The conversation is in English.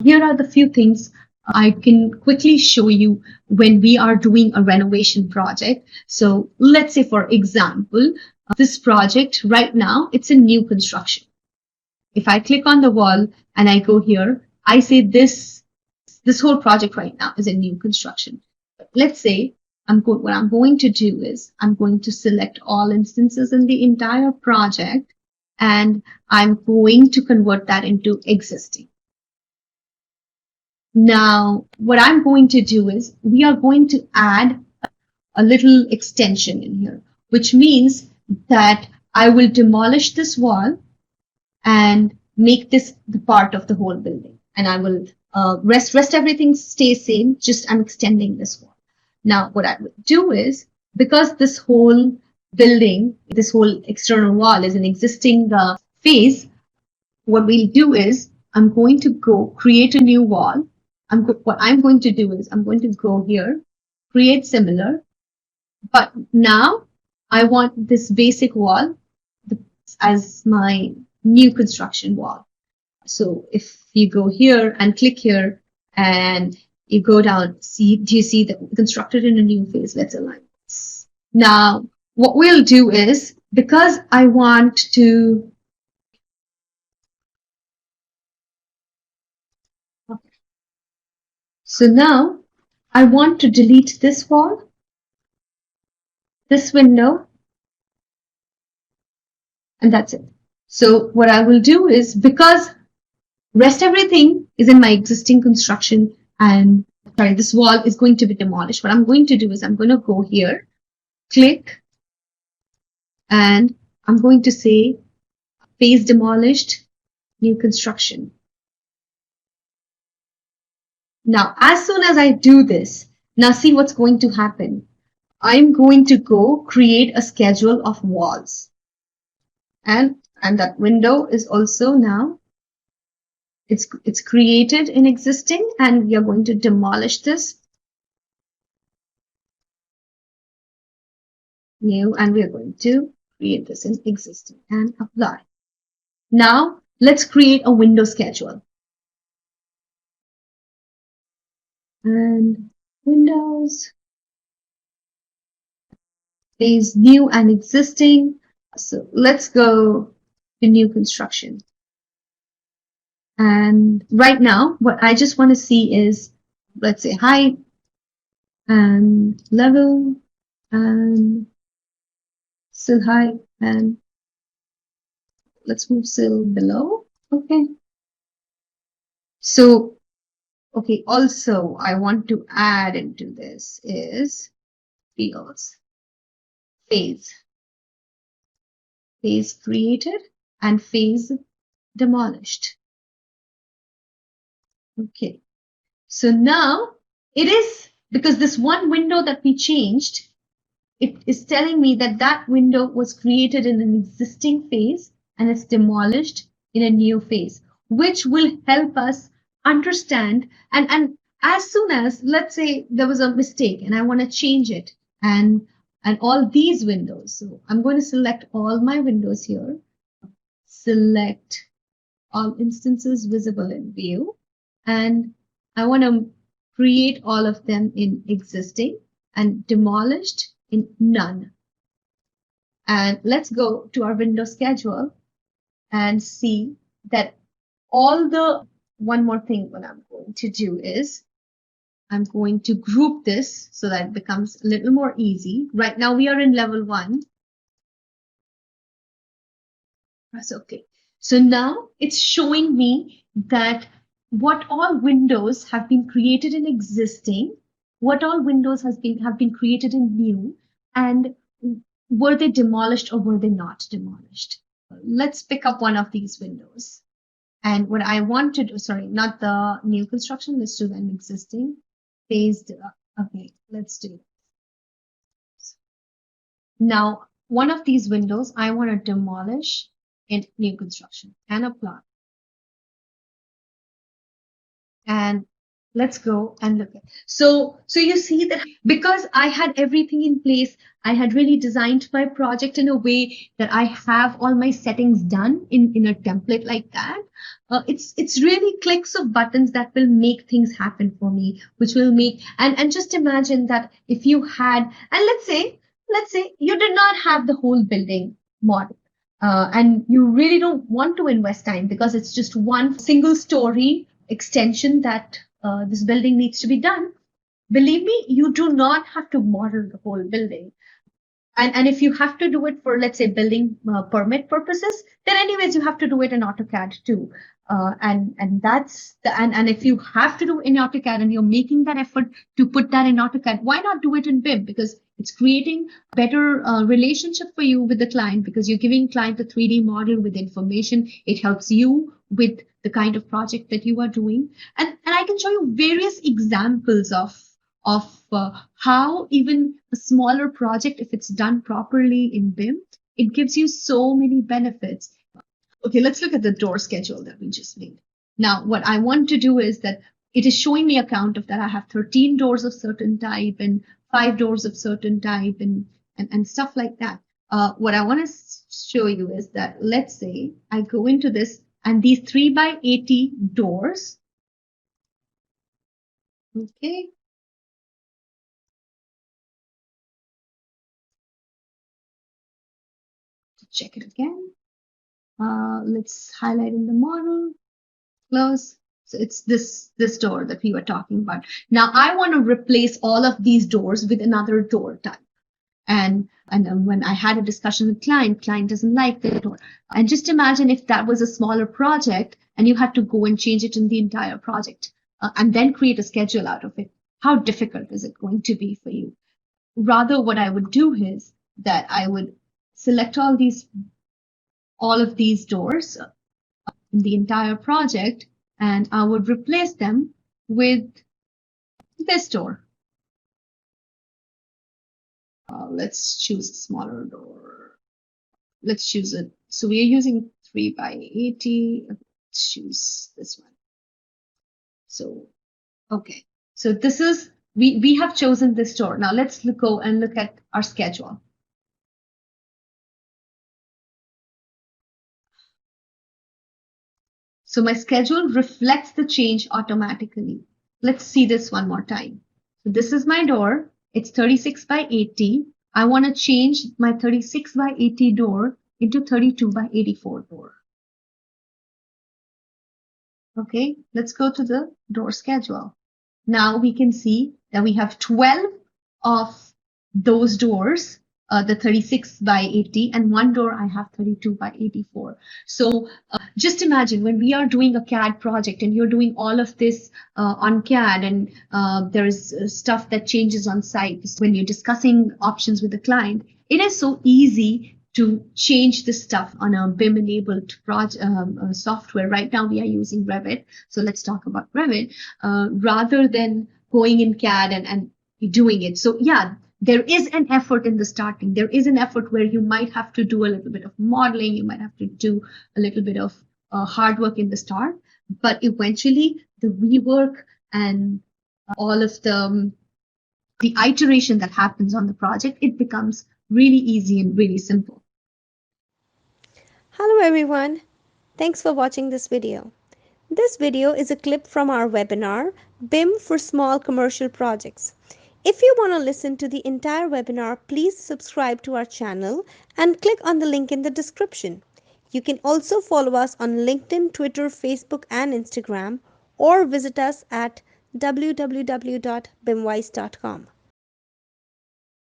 Here are the few things I can quickly show you when we are doing a renovation project. So let's say, for example, this project right now, it's a new construction. If I click on the wall and I go here, I say this whole project right now is a new construction. But let's say what I'm going to do is I'm going to select all instances in the entire project, and I'm going to convert that into existing. Now, what I'm going to do is we are going to add a little extension in here, which means that I will demolish this wall and make this the part of the whole building. And I will rest everything stays same, just I'm extending this wall. Now, what I will do is, because this whole building, this whole external wall is an existing phase, what we'll do is I'm going to go create a new wall. What I'm going to do is I'm going to go here, create similar, but now I want this basic wall as my new construction wall. So if you go here and click here and you go down, do you see that constructed in a new phase? Let's align this. Now, what we'll do is, because I want to, so now I want to delete this wall, this window, and that's it. So what I will do is, because rest everything is in my existing construction and this wall is going to be demolished, what I'm going to do is I'm going to go here, click, and I'm going to say phase demolished, new construction. Now, as soon as I do this, now see what's going to happen. I'm going to go create a schedule of walls. And that window is also now, it's created in existing, and we are going to demolish this new, and we are going to create this in existing and apply. Now, let's create a window schedule. And windows is new and existing. So let's go to new construction. And right now, what I just want to see is, let's say, height and level and sill height, and let's move sill below. Okay. So, okay, also I want to add into this is fields, phase created and phase demolished. Okay, so now it is, because this one window that we changed, it is telling me that that window was created in an existing phase and it's demolished in a new phase, which will help us understand. And as soon as, let's say there was a mistake and I want to change it, and all these windows, so I'm going to select all my windows here, select all instances visible in view, and I want to create all of them in existing and demolished in none. And let's go to our window schedule and see that one more thing what I'm going to do is I'm going to group this so that it becomes a little more easy. Right now we are in level 1. That's okay. So now it's showing me that what all windows have been created in existing, what all windows have been created in new, and were they demolished or were they not demolished. Let's pick up one of these windows. And what I want to do, sorry, not the new construction, let's do an existing phased. Okay, let's do this. Now, one of these windows I want to demolish in new construction and apply. And Let's go and look at. So you see that because I had everything in place, I had really designed my project in a way that I have all my settings done in a template like that. It's really clicks of buttons that will make things happen for me, which will make and just imagine that if you had and let's say you did not have the whole building model. And you really don't want to invest time because it's just one single story extension that this building needs to be done. Believe me, you do not have to model the whole building. And if you have to do it for, let's say, building permit purposes, then anyways, you have to do it in AutoCAD too. And that's and if you have to do in AutoCAD and you're making that effort to put that in AutoCAD, why not do it in BIM? Because it's creating better relationship for you with the client because you're giving client a 3D model with information. It helps you with the kind of project that you are doing. And I can show you various examples of how even a smaller project, if it's done properly in BIM, it gives you so many benefits. Okay, let's look at the door schedule that we just made. Now, what I want to do is that it is showing me a count of that I have 13 doors of certain type and 5 doors of certain type and stuff like that. What I want to show you is that let's say I go into this and these 3 by 80 doors. Okay. Check it again. Let's highlight in the model, close. So it's this door that we were talking about. Now I want to replace all of these doors with another door type. And when I had a discussion with client doesn't like the door. And just imagine if that was a smaller project and you had to go and change it in the entire project and then create a schedule out of it. How difficult is it going to be for you? Rather, what I would do is that I would select all of these doors in the entire project, and I would replace them with this door. Let's choose a smaller door. Let's choose it. So we are using 3 by 80. Let's choose this one. So, okay. So this is, we have chosen this door. Now let's go and look at our schedule. So my schedule reflects the change automatically. Let's see this one more time. So this is my door. It's 36 by 80. I want to change my 36 by 80 door into 32 by 84 door. Okay, let's go to the door schedule. Now we can see that we have 12 of those doors, the 36 by 80, and one door I have 32 by 84. So just imagine when we are doing a CAD project and you're doing all of this on CAD and there is stuff that changes on site. When you're discussing options with the client, it is so easy to change the stuff on a BIM-enabled software. Right now we are using Revit. So let's talk about Revit rather than going in CAD and doing it. So yeah, there is an effort in the starting. There is an effort where you might have to do a little bit of modeling. You might have to do a little bit of hard work in the start. But eventually the rework and all of the iteration that happens on the project, it becomes really easy and really simple. Hello everyone. Thanks for watching this video. This video is a clip from our webinar, BIM for Small Commercial Projects. If you want to listen to the entire webinar, please subscribe to our channel and click on the link in the description. You can also follow us on LinkedIn, Twitter, Facebook, and Instagram, or visit us at www.bimwise.com.